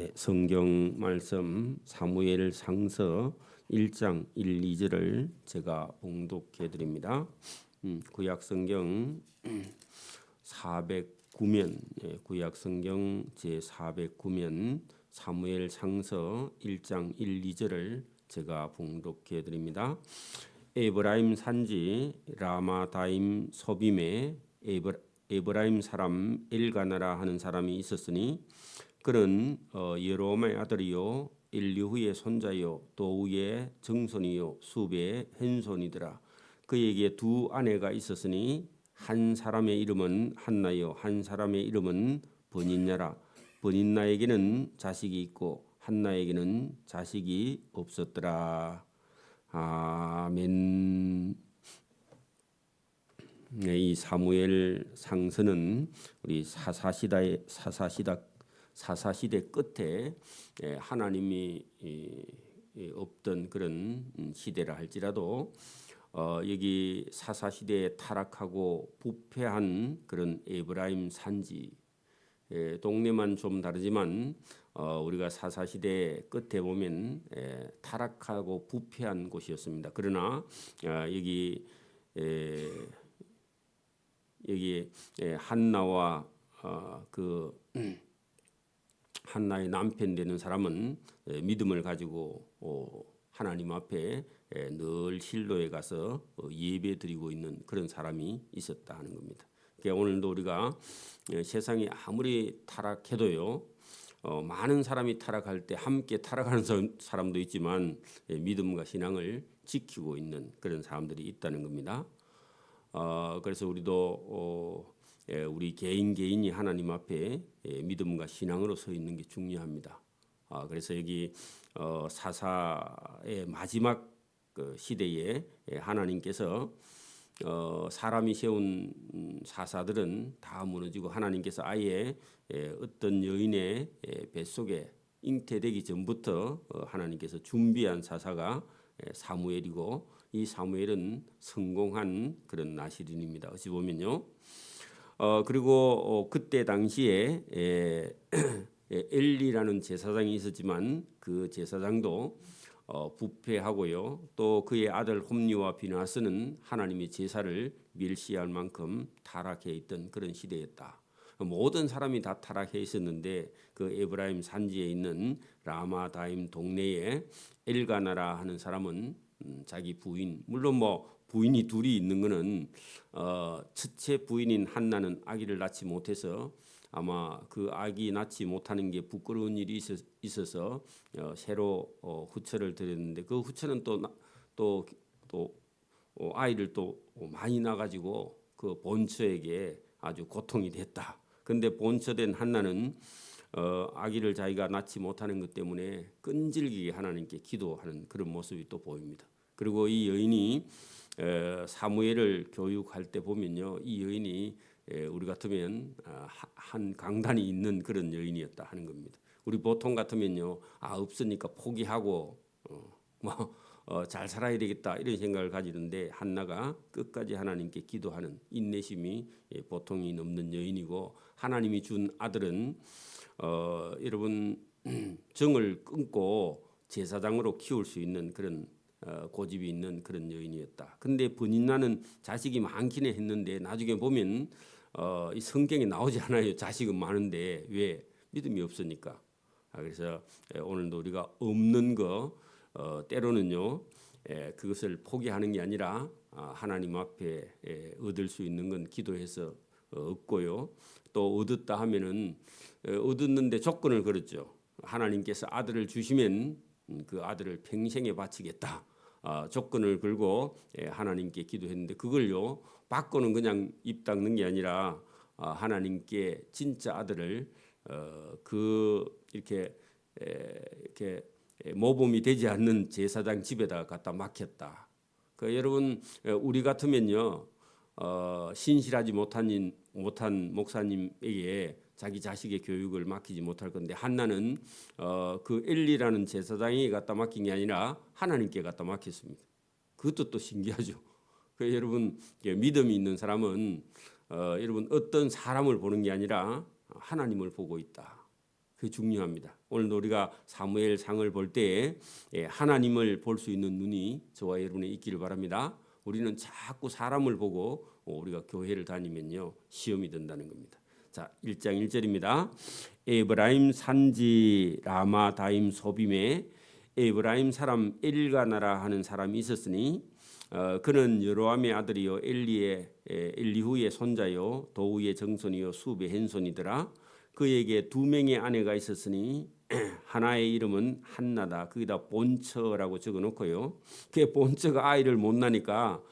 네, 성경 말씀 사무엘 상서 1장 1, 2절을 제가 봉독해 드립니다. 구약 성경 409면 구약 성경 제 409면 사무엘 상서 1장 1, 2절을 제가 봉독해 드립니다. 에브라임 산지 라마다임 소빔에 에브라임 사람 엘가나라 하는 사람이 있었으니 그는 여로함의 아들이요 엘리후의 손자요 도우의 정손이요 수베의 hen손이더라. 그에게 두 아내가 있었으니 한 사람의 이름은 한나요 한 사람의 이름은 버닌나라. 버닌나에게는 자식이 있고 한나에게는 자식이 없었더라. 아멘. 네, 이 사무엘 상서는 우리 사사시대 끝에 하나님이 없던 그런 시대라 할지라도 여기 사사시대에 타락하고 부패한 그런 에브라임 산지 동네만 좀 다르지만 우리가 사사시대 끝에 보면 타락하고 부패한 곳이었습니다. 그러나 여기 한나와 그 한나의 남편 되는 사람은 믿음을 가지고 하나님 앞에 늘 실로에 가서 예배 드리고 있는 그런 사람이 있었다 하는 겁니다. 그러니까 오늘도 우리가 세상이 아무리 타락해도요 많은 사람이 타락할 때 함께 타락하는 사람도 있지만 믿음과 신앙을 지키고 있는 그런 사람들이 있다는 겁니다. 그래서 우리도 우리 개인이 하나님 앞에 믿음과 신앙으로 서 있는 게 중요합니다. 그래서 여기 사사의 마지막 그 시대에 하나님께서 사람이 세운 사사들은 다 무너지고 하나님께서 아예 어떤 여인의 뱃속에 잉태되기 전부터 하나님께서 준비한 사사가 사무엘이고 이 사무엘은 성공한 그런 나시린입니다. 어찌 보면요. 그리고 그때 당시에 엘리라는 제사장이 있었지만 그 제사장도 부패하고요. 또 그의 아들 홈리와 비나스는 하나님의 제사를 멸시할 만큼 타락해 있던 그런 시대였다. 모든 사람이 다 타락해 있었는데 그 에브라임 산지에 있는 라마다임 동네에 엘가나라 하는 사람은 자기 부인, 물론 뭐 부인이 둘이 있는 거는 첫째 부인인 한나는 아기를 낳지 못해서 아마 그 아기 낳지 못하는 게 부끄러운 일이 있어서 새로 후처를 드렸는데 그 후처는 또 아이를 또 많이 낳아가지고 그 본처에게 아주 고통이 됐다. 근데 본처된 한나는 아기를 자기가 낳지 못하는 것 때문에 끈질기게 하나님께 기도하는 그런 모습이 또 보입니다. 그리고 이 여인이 사무엘을 교육할 때 보면요, 이 여인이 우리 같으면 한 강단이 있는 그런 여인이었다 하는 겁니다. 우리 보통 같으면요, 없으니까 포기하고 잘 살아야 되겠다 이런 생각을 가지는데 한나가 끝까지 하나님께 기도하는 인내심이 보통이 넘는 여인이고 하나님이 준 아들은 여러분 정을 끊고 제사장으로 키울 수 있는 그런 고집이 있는 그런 여인이었다. 근데 버닌나는 자식이 많기는 했는데 나중에 보면 이 성경에 나오지 않아요. 자식은 많은데 왜? 믿음이 없으니까. 그래서 오늘도 우리가 없는 거 때로는요 그것을 포기하는 게 아니라 하나님 앞에 얻을 수 있는 건 기도해서 얻고요. 또 얻었다 하면은 얻었는데 조건을 걸었죠. 하나님께서 아들을 주시면 그 아들을 평생에 바치겠다. 조건을 걸고 하나님께 기도했는데 그걸요 받고는 그냥 입 닦는 게 아니라 하나님께 진짜 아들을 이렇게 모범이 되지 않는 제사장 집에다 갖다 맡겼다. 여러분 우리 같으면요 신실하지 못한 목사님에게 자기 자식의 교육을 맡기지 못할 건데 한나는 그 엘리라는 제사장이 갖다 맡긴 게 아니라 하나님께 갖다 맡겼습니다. 그것도 또 신기하죠. 여러분 믿음이 있는 사람은 여러분 어떤 사람을 보는 게 아니라 하나님을 보고 있다. 그게 중요합니다. 오늘 우리가 사무엘상을 볼 때 하나님을 볼 수 있는 눈이 저와 여러분에 있기를 바랍니다. 우리는 자꾸 사람을 보고 우리가 교회를 다니면요 시험이 된다는 겁니다. 자, 1장 1절입니다. 에브라임 산지 라마다임 소빔에 에브라임 사람 엘가나라 하는 사람이 있었으니 그는 여로암의 아들이요 엘리후의 손자요 도우의 정손이요 수베 hen손이더라. 그에게 두 명의 아내가 있었으니 하나의 이름은 한나다. 거기다 본처라고 적어놓고요. 그 본처가 아이를 못 낳으니까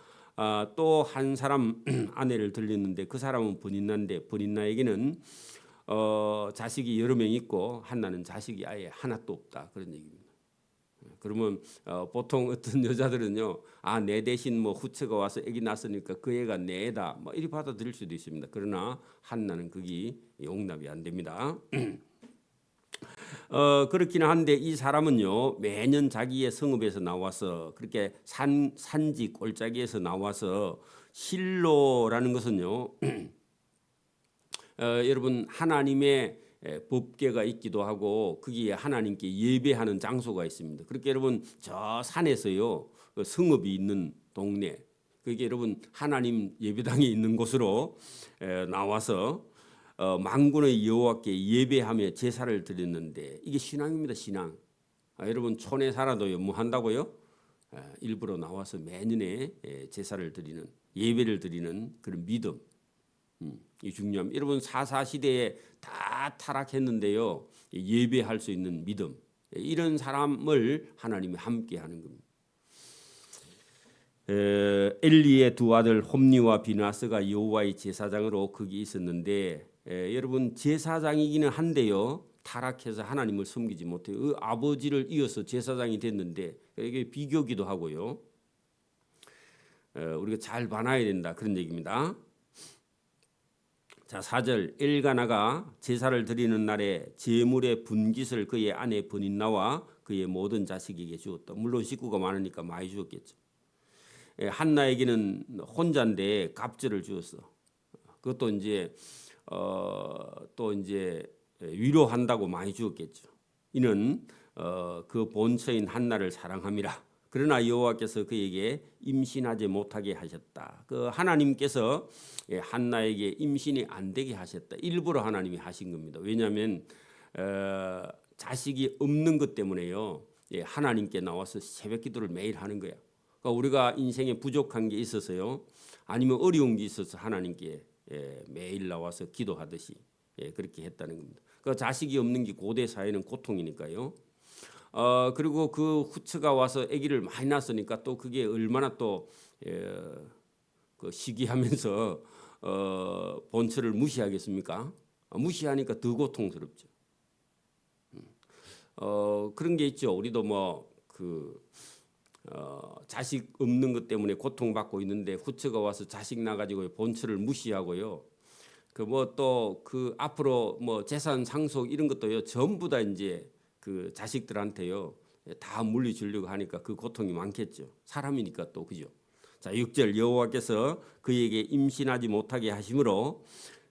또 한 사람 아내를 들렸는데 그 사람은 버닌나인데 버닌나에게는 자식이 여러 명 있고 한나는 자식이 아예 하나도 없다. 그런 얘기입니다. 그러면 보통 어떤 여자들은요, 내 대신 뭐 후처가 와서 아기 낳았으니까 그 애가 내 애다, 뭐 이리 받아들일 수도 있습니다. 그러나 한나는 그게 용납이 안 됩니다. 그렇기는 한데 이 사람은요 매년 자기의 성읍에서 나와서 그렇게 산지 골짜기에서 나와서 실로라는 것은요 여러분 하나님의 법궤가 있기도 하고 거기에 하나님께 예배하는 장소가 있습니다. 그렇게 여러분 저 산에서요 그 성읍이 있는 동네 그게 여러분 하나님 예배당이 있는 곳으로 나와서 만군의 여호와께 예배하며 제사를 드렸는데 이게 신앙입니다. 신앙. 여러분 촌에 살아도요 뭐 한다고요? 일부러 나와서 매년에 제사를 드리는 예배를 드리는 그런 믿음. 이 중요합니다. 여러분 사사시대에 다 타락했는데요 예배할 수 있는 믿음 이런 사람을 하나님이 함께하는 겁니다. 엘리의 두 아들 홈니와 비나스가 여호와의 제사장으로 거기 있었는데 여러분 제사장이기는 한데요 타락해서 하나님을 섬기지 못해요. 그 아버지를 이어서 제사장이 됐는데 이게 비교기도 하고요. 우리가 잘 봐놔야 된다 그런 얘기입니다. 자 4절 엘가나가 제사를 드리는 날에 제물의 분깃을 그의 아내 버닌나와 그의 모든 자식에게 주었다. 물론 식구가 많으니까 많이 주었겠죠. 한나에게는 혼자인데 갑절을 주었어. 그것도 이제 또 이제 위로한다고 많이 주었겠죠. 이는 그 본처인 한나를 사랑함이라. 그러나 여호와께서 그에게 임신하지 못하게 하셨다. 그 하나님께서 한나에게 임신이 안 되게 하셨다. 일부러 하나님이 하신 겁니다. 왜냐하면 자식이 없는 것 때문에요. 하나님께 나와서 새벽기도를 매일 하는 거야. 그러니까 우리가 인생에 부족한 게 있어서요, 아니면 어려운 게 있어서 하나님께 매일 나와서 기도하듯이 그렇게 했다는 겁니다. 그 자식이 없는 게 고대 사회는 고통이니까요. 그리고 그 후처가 와서 아기를 많이 낳았으니까 또 그게 얼마나 또 그 시기하면서 본처를 무시하겠습니까? 무시하니까 더 고통스럽죠. 그런 게 있죠. 우리도 뭐 자식 없는 것 때문에 고통받고 있는데 후처가 와서 자식 낳아가지고 본처를 무시하고요. 그 뭐 또 그 앞으로 뭐 재산 상속 이런 것도요 전부 다 이제 그 자식들한테요 다 물려주려고 하니까 그 고통이 많겠죠. 사람이니까 또 그죠. 자 6절 여호와께서 그에게 임신하지 못하게 하심으로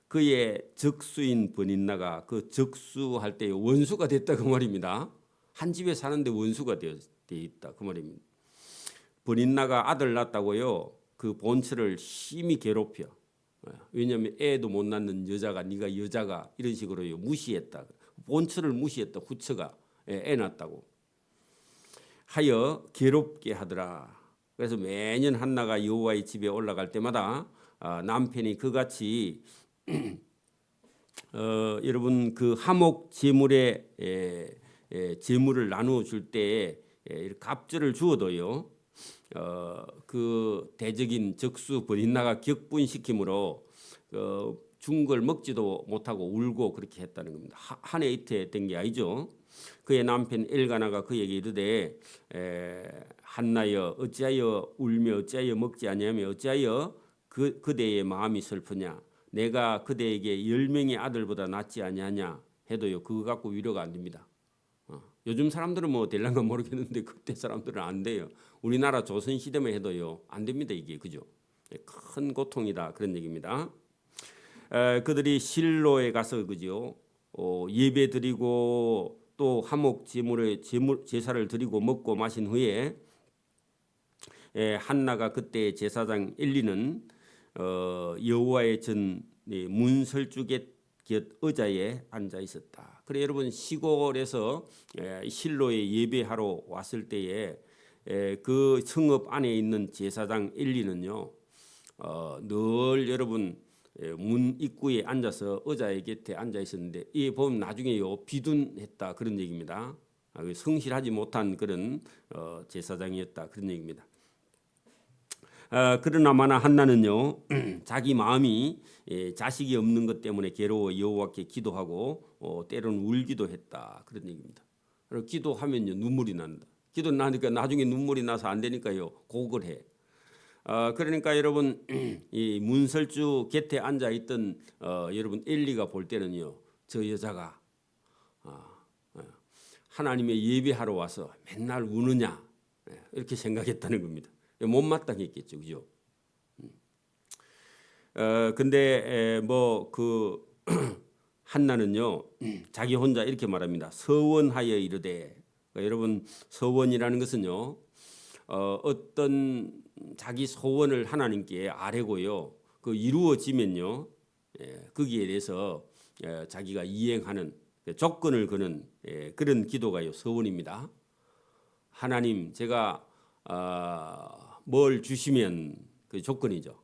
그의 적수인 버닌나가 그 적수할 때 원수가 됐다 그 말입니다. 한 집에 사는데 원수가 되어 있다 그 말입니다. 버닌나가 아들 낳았다고요 그 본처를 심히 괴롭혀. 왜냐하면 애도 못 낳는 여자가 네가 여자가 이런 식으로 무시했다. 본처를 무시했다. 후처가 애 낳았다고 하여 괴롭게 하더라. 그래서 매년 한나가 여호와의 집에 올라갈 때마다 남편이 그같이 여러분 그 하목 제물에 제물을 나누어 줄 때에 갑절을 주어도요. 그 대적인 적수 버닌나가 격분시킴으로 준 걸 먹지도 못하고 울고 그렇게 했다는 겁니다. 한 해 이틀 된 게 아니죠. 그의 남편 엘가나가 그에게 이르되 한나여 어찌하여 울며 어찌하여 먹지 아니하며 어찌하여 그대의 마음이 슬프냐 내가 그대에게 10명의 아들보다 낫지 아니하냐 해도요 그거 갖고 위로가 안 됩니다. 요즘 사람들은 뭐 될란가 모르겠는데 그때 사람들은 안 돼요. 우리나라 조선 시대만 해도요 안 됩니다. 이게 그죠? 큰 고통이다 그런 얘기입니다. 그들이 실로에 가서 그죠 예배 드리고 또 화목 제사를 드리고 먹고 마신 후에 한나가 그때 제사장 엘리는 여호와의 전 문설주 곁 의자에 앉아 있었다. 그래 여러분 시골에서 실로에 예배하러 왔을 때에 그 성읍 안에 있는 제사장 엘리는요 늘 여러분 문 입구에 앉아서 의자의 곁에 앉아 있었는데 이 보면 나중에요 비둔했다 그런 얘기입니다. 성실하지 못한 그런 제사장이었다 그런 얘기입니다. 그러나마나 한나는요 자기 마음이 자식이 없는 것 때문에 괴로워 여호와께 기도하고 때로는 울기도 했다 그런 얘기입니다. 그리고 기도하면요 눈물이 난다. 기도 나니까 나중에 눈물이 나서 안 되니까요 고걸 해. 그러니까 여러분 이 문설주 곁에 앉아 있던 여러분 엘리가 볼 때는요 저 여자가 하나님의 예배하러 와서 맨날 우느냐 이렇게 생각했다는 겁니다. 못마땅했겠죠, 그죠? 근데 뭐 그 한나는요 자기 혼자 이렇게 말합니다. 서원하여 이르되 그러니까 여러분 서원이라는 것은요 어떤 자기 소원을 하나님께 아뢰고요 그 이루어지면요 거기에 대해서 자기가 이행하는 조건을 거는 그런 기도가요 서원입니다. 하나님 제가 뭘 주시면 그 조건이죠.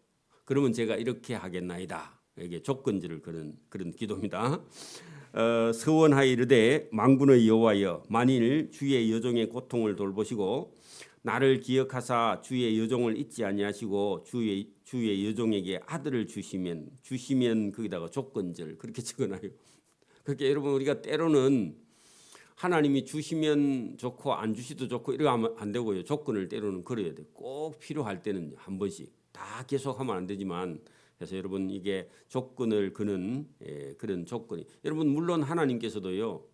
그러면 제가 이렇게 하겠나이다. 이게 조건지를 거는 그런 기도입니다. 서원하여 이르되 만군의 여호와여 만일 주의 여종의 고통을 돌보시고 나를 기억하사 주의 여종을 잊지 아니하시고 주의 여종에게 아들을 주시면 거기다가 조건절 그렇게 적어놔요. 그렇게 여러분 우리가 때로는 하나님이 주시면 좋고 안 주시도 좋고 이러면 하면 안 되고요. 조건을 때로는 걸어야 돼. 꼭 필요할 때는 한 번씩 다 계속하면 안 되지만 그래서 여러분 이게 조건을 거는 그런 조건이 여러분 물론 하나님께서도요.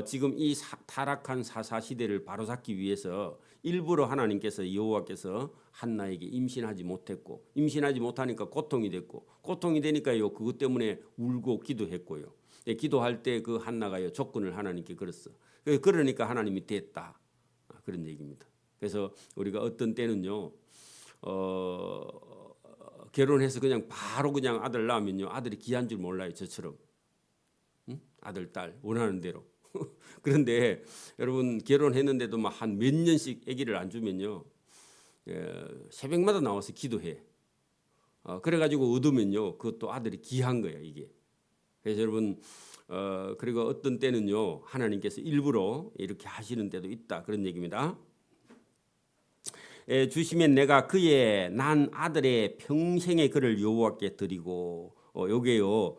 지금 이 타락한 사사 시대를 바로잡기 위해서 일부러 하나님께서 여호와께서 한나에게 임신하지 못했고 임신하지 못하니까 고통이 됐고 고통이 되니까요 그것 때문에 울고 기도했고요. 기도할 때 그 한나가요 조건을 하나님께 걸었어. 그러니까 하나님이 됐다 그런 얘기입니다. 그래서 우리가 어떤 때는요 결혼해서 그냥 바로 그냥 아들 낳으면요 아들이 귀한 줄 몰라요 저처럼 응? 아들 딸 원하는 대로. 그런데 여러분 결혼했는데도 막 한 몇 년씩 아기를 안 주면요 새벽마다 나와서 기도해. 그래가지고 얻으면요 그것도 아들이 귀한 거야 이게. 그래서 여러분 그리고 어떤 때는요 하나님께서 일부러 이렇게 하시는 때도 있다 그런 얘기입니다. 주시면 내가 그의 난 아들의 평생의 그를 여호와께 드리고 요게요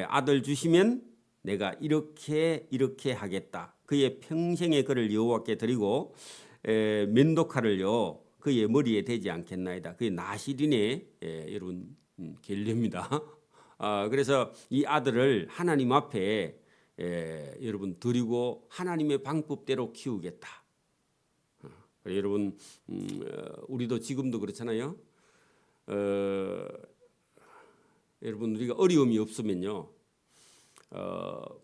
아들 주시면 내가 이렇게 하겠다. 그의 평생의 그를 여호와께 드리고 면도칼을요 그의 머리에 대지 않겠나이다. 그의 나시린의 여러분 겔레입니다. 그래서 이 아들을 하나님 앞에 여러분 드리고 하나님의 방법대로 키우겠다. 여러분 우리도 지금도 그렇잖아요. 여러분 우리가 어려움이 없으면요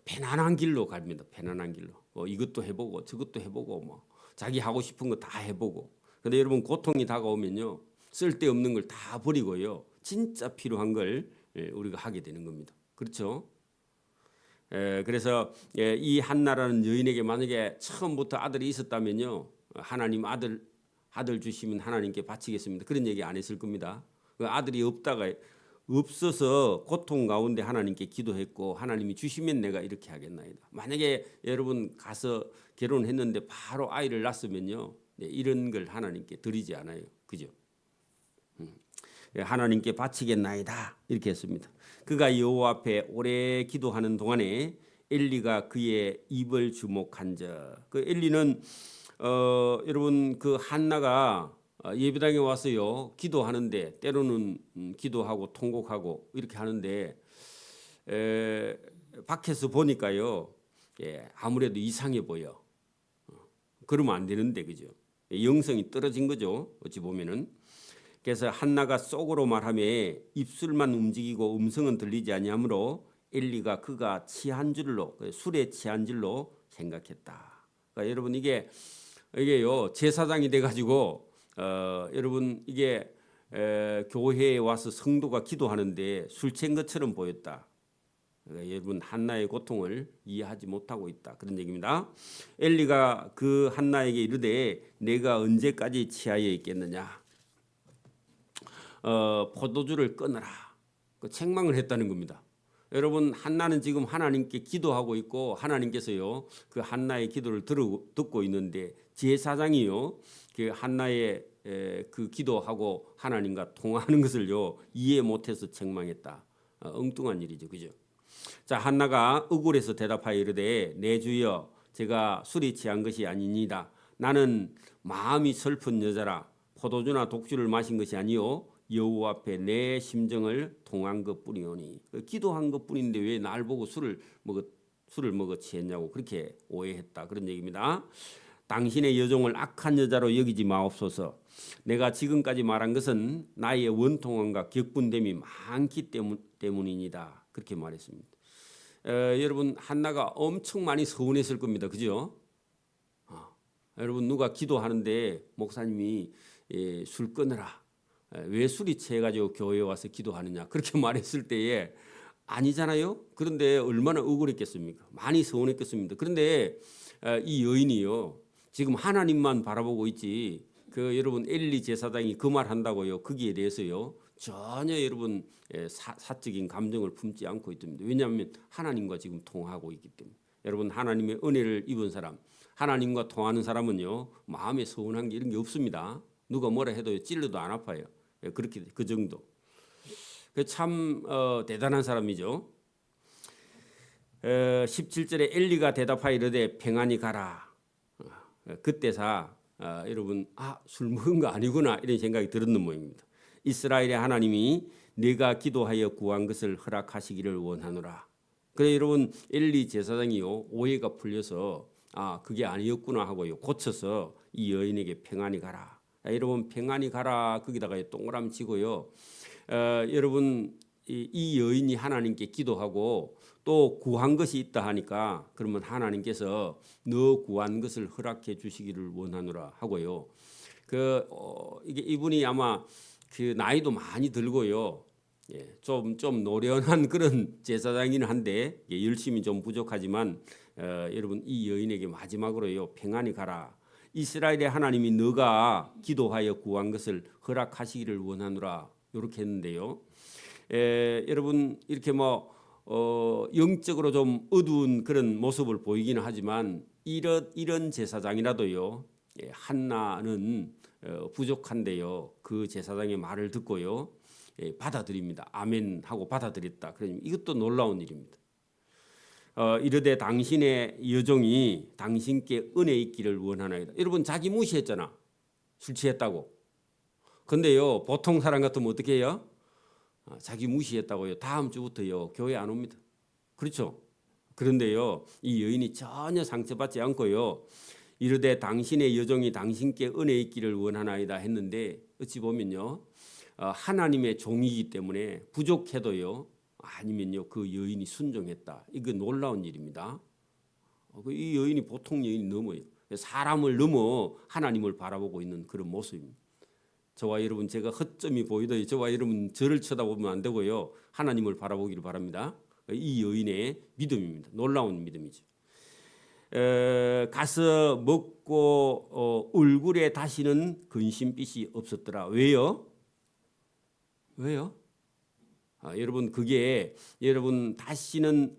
편안한 길로 갑니다. 편안한 길로 이것도 해보고 저것도 해보고 뭐 자기 하고 싶은 거 다 해보고. 근데 여러분 고통이 다가오면요 쓸데없는 걸 다 버리고요 진짜 필요한 걸 우리가 하게 되는 겁니다. 그렇죠? 그래서 이 한나라는 여인에게 만약에 처음부터 아들이 있었다면요 하나님 아들 주시면 하나님께 바치겠습니다. 그런 얘기 안 했을 겁니다. 그 아들이 없어서 고통 가운데 하나님께 기도했고 하나님이 주시면 내가 이렇게 하겠나이다. 만약에 여러분 가서 결혼했는데 바로 아이를 낳았으면요 이런 걸 하나님께 드리지 않아요. 그죠? 하나님께 바치겠나이다 이렇게 했습니다. 그가 여호와 앞에 오래 기도하는 동안에 엘리가 그의 입을 주목한즉 그 엘리는 여러분 그 한나가 예배당에 와서요 기도하는데 때로는 기도하고 통곡하고 이렇게 하는데 밖에서 보니까요 아무래도 이상해 보여. 그러면 안 되는데 그죠? 영성이 떨어진 거죠. 어찌 보면은. 그래서 한나가 속으로 말하며 입술만 움직이고 음성은 들리지 아니하므로 엘리가 그가 취한 줄로 술에 취한 줄로 생각했다. 그러니까 여러분 이게요 제사장이 돼가지고 여러분 이게 교회에 와서 성도가 기도하는데 술 취한 것처럼 보였다. 그러니까 여러분 한나의 고통을 이해하지 못하고 있다 그런 얘기입니다. 엘리가 그 한나에게 이르되 내가 언제까지 취하여 있겠느냐. 포도주를 끊어라. 그 책망을 했다는 겁니다. 여러분 한나는 지금 하나님께 기도하고 있고 하나님께서요 그 한나의 기도를 듣고 있는데 제사장이요 그 한나의 그 기도하고 하나님과 통화하는 것을요 이해 못해서 책망했다. 엉뚱한 일이죠, 그죠? 자 한나가 억울해서 대답하여 이르되 내 주여 제가 술이 취한 것이 아니니이다. 나는 마음이 슬픈 여자라 포도주나 독주를 마신 것이 아니요 여호와 앞에 내 심정을 통한 것뿐이오니 기도한 것뿐인데 왜 날 보고 술을 먹어 취했냐고 그렇게 오해했다 그런 얘기입니다. 당신의 여종을 악한 여자로 여기지 마옵소서. 내가 지금까지 말한 것은 나의 원통함과 격분됨이 많기 때문이니다. 그렇게 말했습니다. 여러분 한나가 엄청 많이 서운했을 겁니다. 그죠? 여러분 누가 기도하는데 목사님이 술 끊으라. 왜 술이 취해가지고 교회에 와서 기도하느냐 그렇게 말했을 때에 아니잖아요. 그런데 얼마나 억울했겠습니까? 많이 서운했겠습니다. 그런데 이 여인이요 지금 하나님만 바라보고 있지 그 여러분 엘리 제사장이 그 말 한다고요 거기에 대해서요 전혀 여러분 사적인 감정을 품지 않고 있답니다. 왜냐하면 하나님과 지금 통하고 있기 때문에. 여러분 하나님의 은혜를 입은 사람 하나님과 통하는 사람은요 마음에 서운한 게 이런 게 없습니다. 누가 뭐라 해도 찔러도 안 아파요. 그렇게 그 정도. 참 대단한 사람이죠. 17절에 엘리가 대답하여 이르되 평안히 가라. 그때사 여러분 술 먹은 거 아니구나 이런 생각이 들었는 모양입니다. 이스라엘의 하나님이 네가 기도하여 구한 것을 허락하시기를 원하노라. 그래 여러분 엘리 제사장이요 오해가 풀려서 그게 아니었구나 하고요 고쳐서 이 여인에게 평안히 가라. 여러분 평안히 가라 거기다가 동그라미 치고요. 여러분 이 여인이 하나님께 기도하고 또 구한 것이 있다 하니까 그러면 하나님께서 너 구한 것을 허락해 주시기를 원하노라 하고요. 이게 이분이 아마 그 나이도 많이 들고요. 좀 노련한 그런 제사장이긴 한데 열심히 좀 부족하지만 여러분 이 여인에게 마지막으로요 평안히 가라. 이스라엘의 하나님이 너가 기도하여 구한 것을 허락하시기를 원하노라 이렇게 했는데요. 여러분 이렇게 영적으로 좀 어두운 그런 모습을 보이기는 하지만 이런 제사장이라도요 한나는 부족한데요 그 제사장의 말을 듣고요 받아들입니다. 아멘 하고 받아들였다. 그러니 이것도 놀라운 일입니다. 이르되 당신의 여종이 당신께 은혜 있기를 원하나이다. 여러분 자기 무시했잖아. 술 취했다고. 근데요 보통 사람 같으면 어떻게 해요? 자기 무시했다고요. 다음 주부터요 교회 안 옵니다. 그렇죠? 그런데요 이 여인이 전혀 상처받지 않고요 이르되 당신의 여종이 당신께 은혜 있기를 원하나이다 했는데 어찌 보면요 하나님의 종이기 때문에 부족해도요 아니면요 그 여인이 순종했다. 이거 놀라운 일입니다. 이 여인이 보통 여인이 넘어요. 사람을 넘어 하나님을 바라보고 있는 그런 모습입니다. 저와 여러분 제가 허점이 보이더니 저와 여러분 저를 쳐다보면 안 되고요 하나님을 바라보기를 바랍니다. 이 여인의 믿음입니다. 놀라운 믿음이죠. 가서 먹고 얼굴에 다시는 근심빛이 없었더라. 왜요? 여러분 그게 여러분 다시는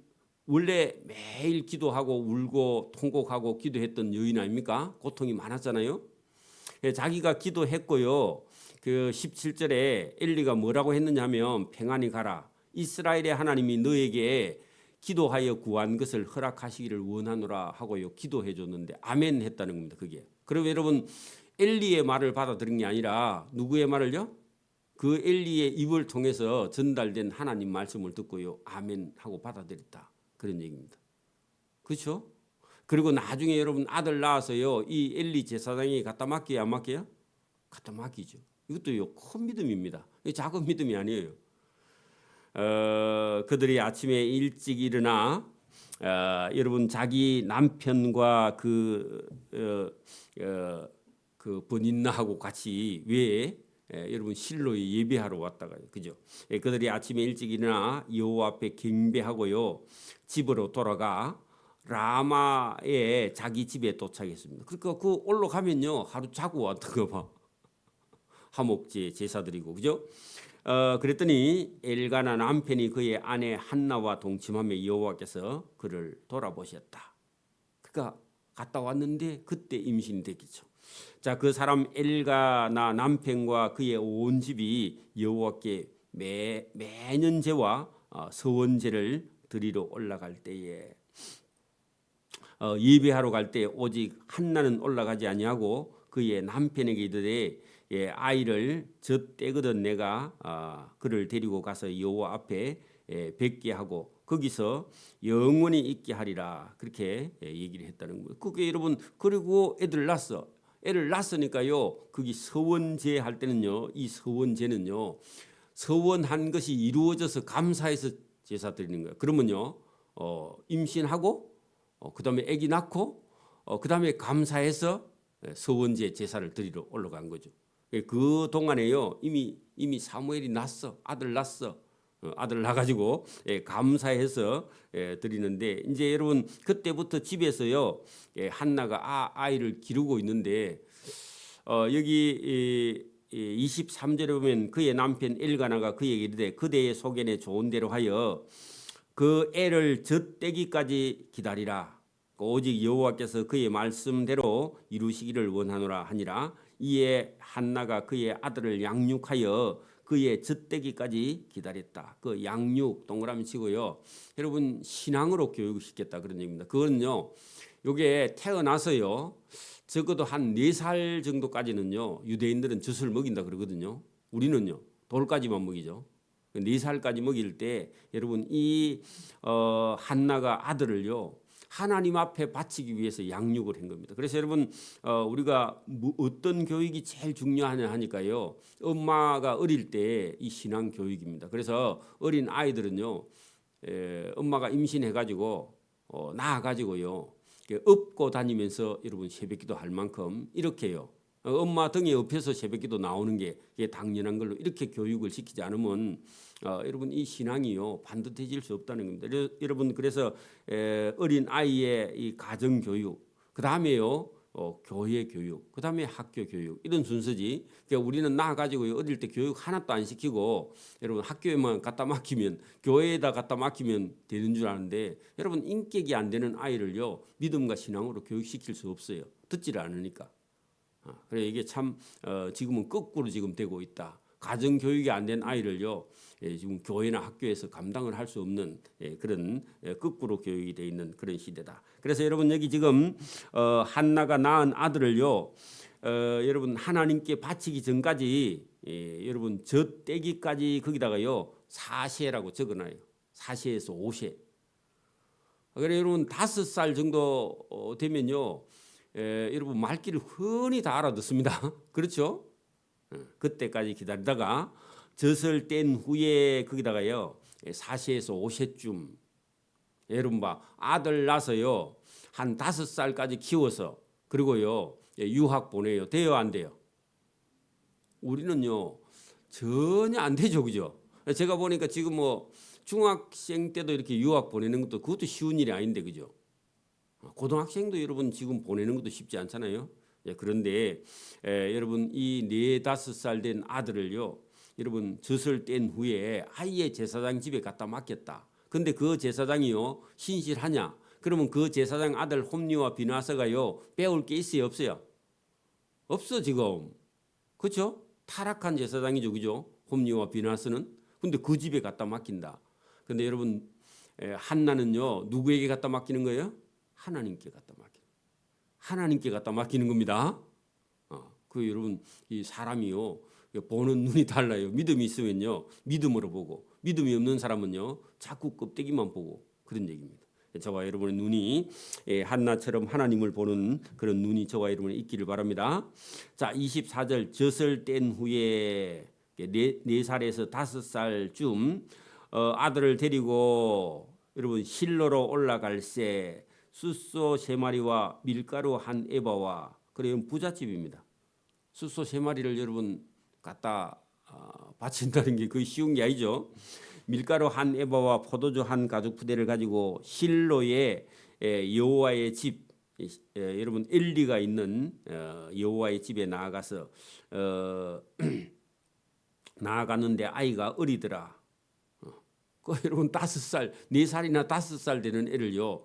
원래 매일 기도하고 울고 통곡하고 기도했던 여인 아닙니까? 고통이 많았잖아요. 자기가 기도했고요. 그 17절에 엘리가 뭐라고 했느냐면 평안히 가라. 이스라엘의 하나님이 너에게 기도하여 구한 것을 허락하시기를 원하노라 하고요. 기도해 줬는데 아멘 했다는 겁니다. 그게. 그럼 여러분 엘리의 말을 받아들인 게 아니라 누구의 말을요? 그 엘리의 입을 통해서 전달된 하나님 말씀을 듣고요. 아멘 하고 받아들였다. 그런 얘기입니다. 그렇죠? 그리고 나중에 여러분 아들 낳아서요. 이 엘리 제사장이 갖다 맡겨요? 안 맡겨요? 갖다 맡기죠. 이것도요. 큰 믿음입니다. 작은 믿음이 아니에요. 그들이 아침에 일찍 일어나 여러분 자기 남편과 그 번인나하고 같이 왜 여러분 실로에 예배하러 왔다가요, 그죠? 그들이 아침에 일찍 일어나 여호와 앞에 경배하고요, 집으로 돌아가 라마의 자기 집에 도착했습니다. 그러니까 그 올라가면요 하루 자고 왔던 거 봐. 화목제 제사드리고, 그죠? 그랬더니 엘가나 남편이 그의 아내 한나와 동침하며 여호와께서 그를 돌아보셨다. 그러니까 갔다 왔는데 그때 임신이 됐겠죠. 자, 그 사람 엘가나 남편과 그의 온 집이 여호와께 매년 제와 서원제를 드리러 올라갈 때에 예배하러 갈 때 오직 한나는 올라가지 아니하고 그의 남편에게 이르되 아이를 젖대거든 내가 그를 데리고 가서 여호와 앞에 뵙게 하고 거기서 영원히 있게 하리라, 그렇게 얘기를 했다는 거예요. 그게 여러분, 그리고 애를 낳았으니까요, 거기 서원제 할 때는요, 이 서원제는요, 서원한 것이 이루어져서 감사해서 제사 드리는 거예요. 그러면요, 임신하고 그다음에 아기 낳고 그다음에 감사해서 서원제 제사를 드리러 올라간 거죠. 그 동안에요, 이미 사무엘이 낳았어, 아들 낳았어. 아들 낳아가지고 감사해서 드리는데, 이제 여러분 그때부터 집에서요 한나가 아이를 기르고 있는데 여기 23절에 보면 그의 남편 엘가나가 그에게 이르되 그대의 소견에 좋은 대로 하여 그 애를 젖대기까지 기다리라. 오직 여호와께서 그의 말씀대로 이루시기를 원하노라 하니라. 이에 한나가 그의 아들을 양육하여 그의 젖대기까지 기다렸다. 그 양육 동그라미 치고요, 여러분 신앙으로 교육시켰다 그런 얘기입니다. 그거는요, 요게 태어나서요 적어도 한 4살 정도까지는요 유대인들은 젖을 먹인다 그러거든요. 우리는요 돌까지만 먹이죠. 4살까지 먹일 때 여러분 이 한나가 아들을요 하나님 앞에 바치기 위해서 양육을 한 겁니다. 그래서 여러분 우리가 어떤 교육이 제일 중요하냐 하니까요, 엄마가 어릴 때 이 신앙 교육입니다. 그래서 어린 아이들은요 엄마가 임신해가지고 낳아가지고요 업고 다니면서 여러분 새벽기도 할 만큼 이렇게요, 엄마 등에 업혀서 새벽기도 나오는 게 당연한 걸로 이렇게 교육을 시키지 않으면 여러분 이 신앙이요 반듯해질 수 없다는 겁니다. 여러분 그래서 어린 아이의 이 가정 교육, 그 다음에요 교회 교육, 그 다음에 학교 교육, 이런 순서지. 그러니까 우리는 나가지고 어릴 때 교육 하나도 안 시키고 여러분 학교에만 갖다 맡기면, 교회에다 갖다 맡기면 되는 줄 아는데, 여러분 인격이 안 되는 아이를요 믿음과 신앙으로 교육시킬 수 없어요. 듣지를 않으니까. 그래 이게 참 지금은 거꾸로 지금 되고 있다. 가정 교육이 안 된 아이를요 지금 교회나 학교에서 감당을 할 수 없는 그런 거꾸로 교육이 돼 있는 그런 시대다. 그래서 여러분 여기 지금 한나가 낳은 아들을요 여러분 하나님께 바치기 전까지 여러분 젖대기까지 거기다가요 4세라고 적어놔요. 4세에서 5세. 그래 여러분 5살 정도 되면요 여러분 말귀를 흔히 다 알아듣습니다. 그렇죠? 그때까지 기다리다가 젖을 뗀 후에 거기다가요 4세에서 5세쯤 여러분 봐, 아들 낳아서요 한 5살까지 키워서 그리고요 유학 보내요. 돼요 안 돼요? 우리는요 전혀 안 되죠, 그죠? 제가 보니까 지금 뭐 중학생 때도 이렇게 유학 보내는 것도 그것도 쉬운 일이 아닌데, 그죠? 고등학생도 여러분 지금 보내는 것도 쉽지 않잖아요. 그런데 여러분 이 4-5살 된 아들을요 여러분 젖을 뗀 후에 아예 제사장 집에 갖다 맡겼다. 근데 그 제사장이요 신실하냐? 그러면 그 제사장 아들 홈리와 비나서가요 배울 게 있어요 없어요? 없어 지금. 그렇죠? 타락한 제사장이죠, 그죠? 홈리와 비나서는. 근데 그 집에 갖다 맡긴다. 근데 여러분 한나는요 누구에게 갖다 맡기는 거예요? 하나님께 갖다 맡기는. 하나님께 갖다 맡기는 겁니다. 그 여러분 이 사람이요 보는 눈이 달라요. 믿음이 있으면요 믿음으로 보고, 믿음이 없는 사람은요 자꾸 껍데기만 보고, 그런 얘기입니다. 저와 여러분의 눈이 한나처럼 하나님을 보는 그런 눈이 저와 여러분에 있기를 바랍니다. 자, 24절 젖을 뗀 후에 4살에서 5살쯤 아들을 데리고 여러분 실로로 올라갈새 숫소 3마리와 밀가루 1에바와 그래요 부잣집입니다. 숫소 3마리를 여러분 갖다 바친다는 게 거의 쉬운 게 아니죠. 밀가루 1에바와 포도주 1가죽 부대를 가지고 실로의 여호와의 집 여러분 엘리가 있는 여호와의 집에 나아가서 나아갔는데 아이가 어리더라. 여러분 5살, 4살이나 5살 되는 애를요,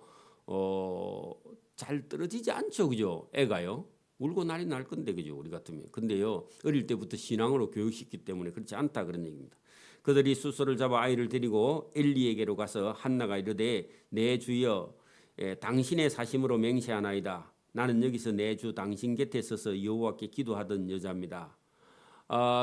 잘 떨어지지 않죠, 그죠? 애가요. 울고 난리 날 건데, 그죠? 우리 같으면. 근데요, 어릴 때부터 신앙으로 교육시키기 때문에 그렇지 않다 그런 얘기입니다. 그들이 숫소를 잡아 아이를 데리고 엘리에게로 가서 한나가 이르되 내 주여 당신의 사심으로 맹세하나이다. 나는 여기서 내 주 당신 곁에 서서 여호와께 기도하던 여자입니다.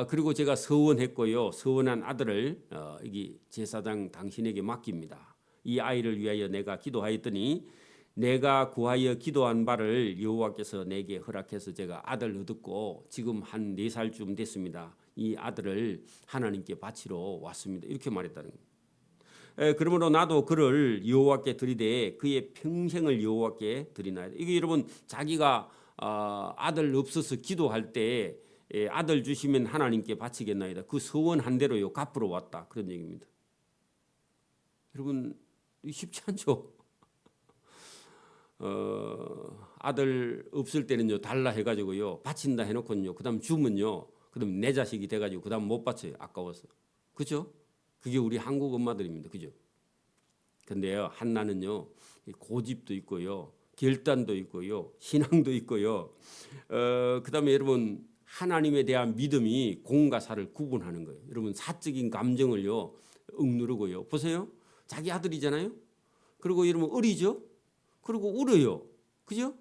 그리고 제가 서원했고요. 서원한 아들을 여기 제사장 당신에게 맡깁니다. 이 아이를 위하여 내가 기도하였더니 내가 구하여 기도한 바를 여호와께서 내게 허락해서 제가 아들 얻었고 지금 한 4살쯤 됐습니다. 이 아들을 하나님께 바치러 왔습니다. 이렇게 말했다는 거예요. 그러므로 나도 그를 여호와께 드리되 그의 평생을 여호와께 드리나이다. 이게 여러분 자기가 아들 없어서 기도할 때 아들 주시면 하나님께 바치겠나이다. 그 서원한 대로요 갚으러 왔다 그런 얘기입니다. 여러분 쉽지 않죠. 아들 없을 때는요 달라 해가지고요 바친다 해놓고요 그다음 주면요 그다음 내 자식이 돼가지고 그다음 못 바쳐요 아까워서. 그죠? 그게 우리 한국 엄마들입니다. 그죠? 근데요 한나는요 고집도 있고요 결단도 있고요 신앙도 있고요 그다음에 여러분 하나님에 대한 믿음이 공과 사를 구분하는 거예요. 여러분 사적인 감정을요 억누르고요. 보세요. 자기 아들이잖아요. 그리고 여러분 어리죠. 그리고 울어요. 그죠?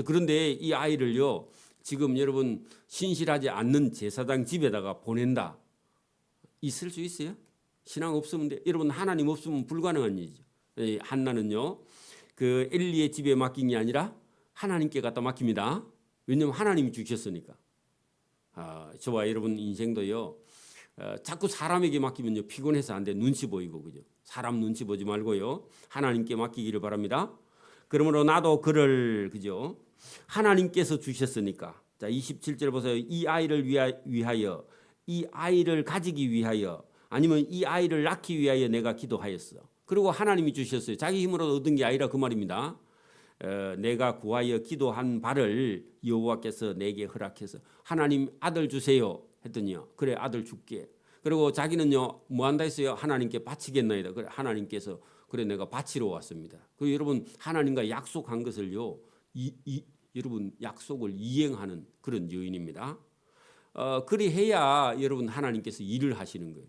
그런데 이 아이를요 지금 여러분 신실하지 않는 제사장 집에다가 보낸다. 있을 수 있어요? 신앙 없으면 돼. 여러분 하나님 없으면 불가능한 일이죠. 한나는요 그 엘리의 집에 맡긴 게 아니라 하나님께 갖다 맡깁니다. 왜냐하면 하나님이 주셨으니까. 저와 여러분 인생도요 자꾸 사람에게 맡기면요 피곤해서 안 돼. 눈치 보이고 그죠? 사람 눈치 보지 말고요 하나님께 맡기기를 바랍니다. 그러므로 나도 그를 그죠 하나님께서 주셨으니까. 자 27절 보세요. 이 아이를 위하여 이 아이를 가지기 위하여 아니면 이 아이를 낳기 위하여 내가 기도하였어. 그리고 하나님이 주셨어요. 자기 힘으로 얻은 게 아니라 그 말입니다. 내가 구하여 기도한 바를 여호와께서 내게 허락해서 하나님 아들 주세요 했더니요. 그래 아들 줄게. 그리고 자기는요 뭐 한다 했어요. 하나님께 바치겠나이다. 그래 하나님께서 그래 내가 바치러 왔습니다. 그 여러분 하나님과 약속한 것을요 여러분 약속을 이행하는 그런 여인입니다. 그리 해야 여러분 하나님께서 일을 하시는 거예요.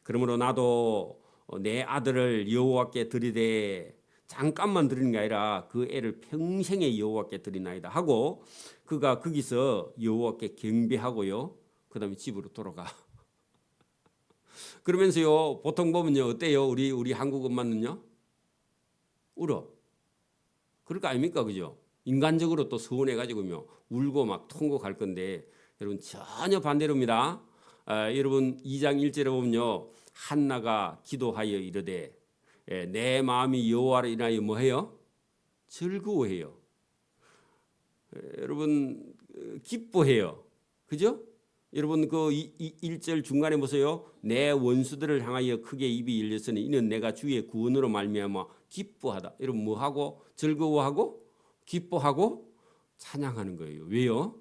그러므로 나도 내 아들을 여호와께 드리되 잠깐만 드리는 게 아니라 그 애를 평생에 여호와께 드리나이다 하고 그가 거기서 여호와께 경배하고요. 그다음에 집으로 돌아가. 그러면서요 보통 보면요 어때요? 우리 한국 엄마는요 울어. 그럴 거 아닙니까, 그죠? 인간적으로 또 서운해가지고요 울고 막 통곡할 건데 여러분 전혀 반대로입니다. 여러분 2장 1절에 보면요 한나가 기도하여 이르되 내 마음이 여호와를 인하여 뭐해요? 즐거워해요. 여러분 기뻐해요. 그죠? 여러분 그 1절 중간에 보세요. 내 원수들을 향하여 크게 입이 열렸으니 이는 내가 주의 구원으로 말미암아 기뻐하다. 여러분 뭐하고? 즐거워하고 기뻐하고 찬양하는 거예요. 왜요?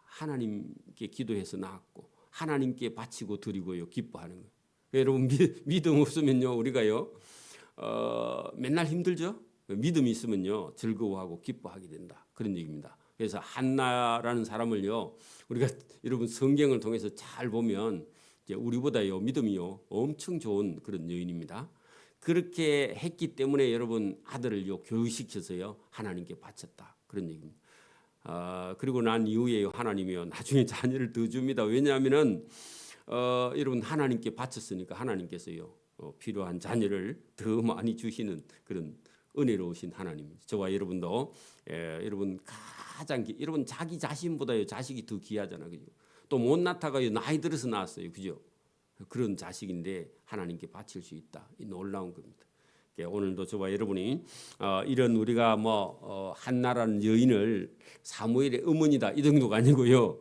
하나님께 기도해서 나았고 하나님께 바치고 드리고요 기뻐하는 거예요. 여러분 믿음 없으면요 우리가요 맨날 힘들죠. 믿음이 있으면요 즐거워하고 기뻐하게 된다 그런 얘기입니다. 그래서 한나라는 사람을요 우리가 여러분 성경을 통해서 잘 보면 이제 우리보다요 믿음이요 엄청 좋은 그런 여인입니다. 그렇게 했기 때문에 여러분 아들을요 교육시켜서요 하나님께 바쳤다 그런 얘기입니다. 그리고 난 이후에 하나님이요 나중에 자녀를 더 줍니다. 왜냐하면은 여러분 하나님께 바쳤으니까 하나님께서요 필요한 자녀를 더 많이 주시는 그런 은혜로우신 하나님. 저와 여러분도 여러분 가장 여러분 자기 자신보다요 자식이 더 귀하잖아, 그죠? 또 못 낳다가요 나이 들어서 낳았어요, 그죠? 그런 자식인데 하나님께 바칠 수 있다. 이 놀라운 겁니다. 오늘도 저와 여러분이 이런 우리가 한나라는 여인을 사무엘의 어머니다 이 정도가 아니고요.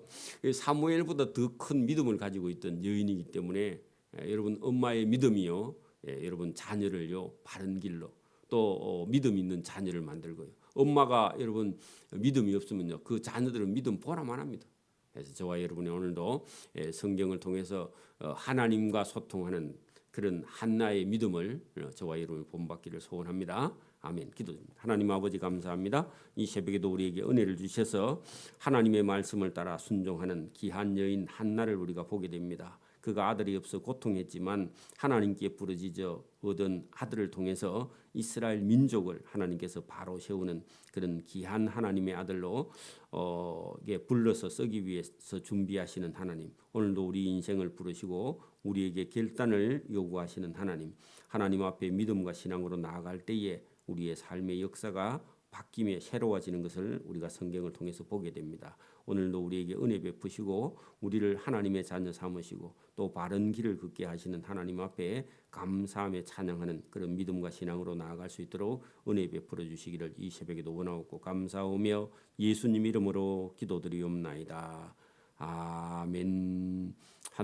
사무엘보다 더 큰 믿음을 가지고 있던 여인이기 때문에 여러분 엄마의 믿음이요. 여러분 자녀를요 바른 길로 또 믿음 있는 자녀를 만들고요. 엄마가 여러분 믿음이 없으면요 그 자녀들은 믿음 보나만 합니다. 그래서 저와 여러분이 오늘도 성경을 통해서 하나님과 소통하는 그런 한나의 믿음을 저와 여러분이 본받기를 소원합니다. 아멘. 기도드립니다. 하나님 아버지 감사합니다. 이 새벽에도 우리에게 은혜를 주셔서 하나님의 말씀을 따라 순종하는 귀한 여인 한나를 우리가 보게 됩니다. 그가 아들이 없어 고통했지만 하나님께 부르짖어 얻은 아들을 통해서 이스라엘 민족을 하나님께서 바로 세우는 그런 귀한 하나님의 아들로 불러서 쓰기 위해서 준비하시는 하나님, 오늘도 우리 인생을 부르시고 우리에게 결단을 요구하시는 하나님 앞에 믿음과 신앙으로 나아갈 때에 우리의 삶의 역사가 바뀌며 새로워지는 것을 우리가 성경을 통해서 보게 됩니다. 오늘도 우리에게 은혜 베푸시고 우리를 하나님의 자녀 삼으시고 또 바른 길을 걷게 하시는 하나님 앞에 감사하며 찬양하는 그런 믿음과 신앙으로 나아갈 수 있도록 은혜 베풀어 주시기를 이 새벽에도 원하옵고 감사하며 예수님 이름으로 기도드리옵나이다. 아멘.